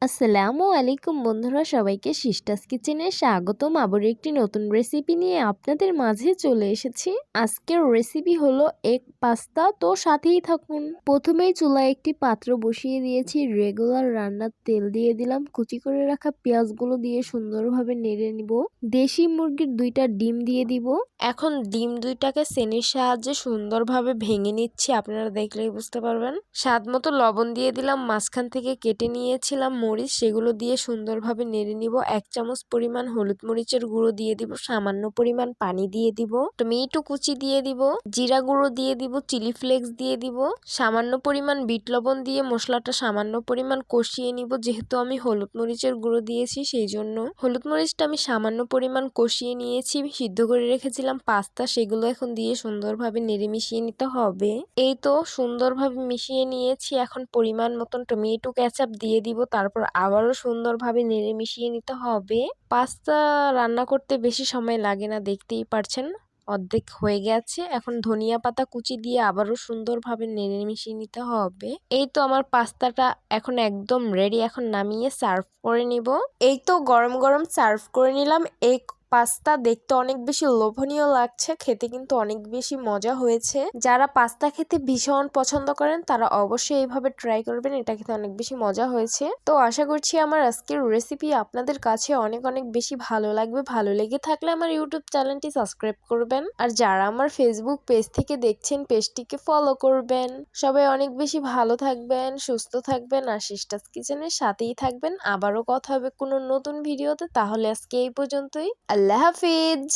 আসসালামু আলাইকুম বন্ধুরা, সবাইকে সিস্টার্স কিচেনে স্বাগতম। আবার একটি নতুন রেসিপি নিয়ে আপনাদের মাঝে চলে এসেছি। আজকের রেসিপি হলো এগ পাস্তা, তো সাথেই থাকুন। প্রথমেই চুলায় একটি পাত্র বসিয়ে দিয়েছি, রেগুলার রান্নার তেল দিয়ে দিলাম, কুচি করে রাখা পেঁয়াজগুলো দিয়ে সুন্দরভাবে নেড়ে নিব। দেশি মুরগির 2টা ডিম দিয়ে দিব। এখন ডিম 2টাকে চেনির সাহায্যে সুন্দরভাবে ভেঙে নিচ্ছি, আপনারা দেখলেই বুঝতে পারবেন। স্বাদ মতো লবণ দিয়ে দিলাম, মাঝখান থেকে কেটে নিয়েছিলাম মরিচ, সেগুলো দিয়ে সুন্দরভাবে নেড়ে নিব। 1 চামচ পরিমাণ হলুদ মরিচের গুঁড়ো দিয়ে দিব, সামান্য পরিমাণ পানি দিয়ে দিব, টমেটো কুচি দিয়ে দিব, জিরা গুঁড়ো দিয়ে দিব, চিলি ফ্লেক্স দিয়ে দিব, সামান্য পরিমাণ বিট লবণ দিয়ে মশলাটা সামান্য পরিমাণ কষিয়ে নিব। যেহেতু আমি হলুদ মরিচের গুঁড়ো দিয়েছি সেই জন্য হলুদ মরিচটা আমি সামান্য পরিমাণ কষিয়ে নিয়েছি। সিদ্ধ করে রেখেছিলাম পাস্তা, সেগুলো এখন দিয়ে সুন্দরভাবে নেড়ে মিশিয়ে নিতে হবে। এই তো সুন্দরভাবে মিশিয়ে নিয়েছি। এখন পরিমাণ মতন টমেটো কেচাপ দিয়ে দিব, তারপর আবারও সুন্দরভাবে নেড়ে মিশিয়ে নিতে হবে। পাস্তা রান্না করতে বেশি সময় লাগে না, দেখতেই পারছেন অর্ধেক হয়ে গেছে। এখন ধনিয়া পাতা কুচি দিয়ে আবারও সুন্দরভাবে নেড়ে মিশিয়ে নিতে হবে। এই তো আমার পাস্তাটা এখন একদম রেডি, এখন নামিয়ে সার্ভ করে নিব। এই তো গরম গরম সার্ভ করে নিলাম এগ পাস্তা। দেখতে অনেক বেশি লোভনীয় লাগছে, খেতে কিন্তু অনেক বেশি মজা হয়েছে। যারা পাস্তা খেতে ভীষণ পছন্দ করেন তারা অবশ্যই এইভাবে ট্রাই করবেন, এটা খেতে অনেক বেশি মজা হয়েছে। তো আশা করছি আমার আজকের রেসিপি আপনাদের কাছে অনেক অনেক বেশি ভালো লাগবে। ভালো লেগে থাকলে আমার ইউটিউব চ্যানেলটি সাবস্ক্রাইব করবেন, আর যারা আমার ফেসবুক পেজ থেকে দেখছেন পেজটিকে ফলো করবেন। সবাই অনেক বেশি ভালো থাকবেন, সুস্থ থাকবেন, আর সিস্টার্স কিচেনের সাথেই থাকবেন। আবারও কথা হবে কোনো নতুন ভিডিওতে। তাহলে আজকে এই পর্যন্তই। আল্লাহ হাফিজ।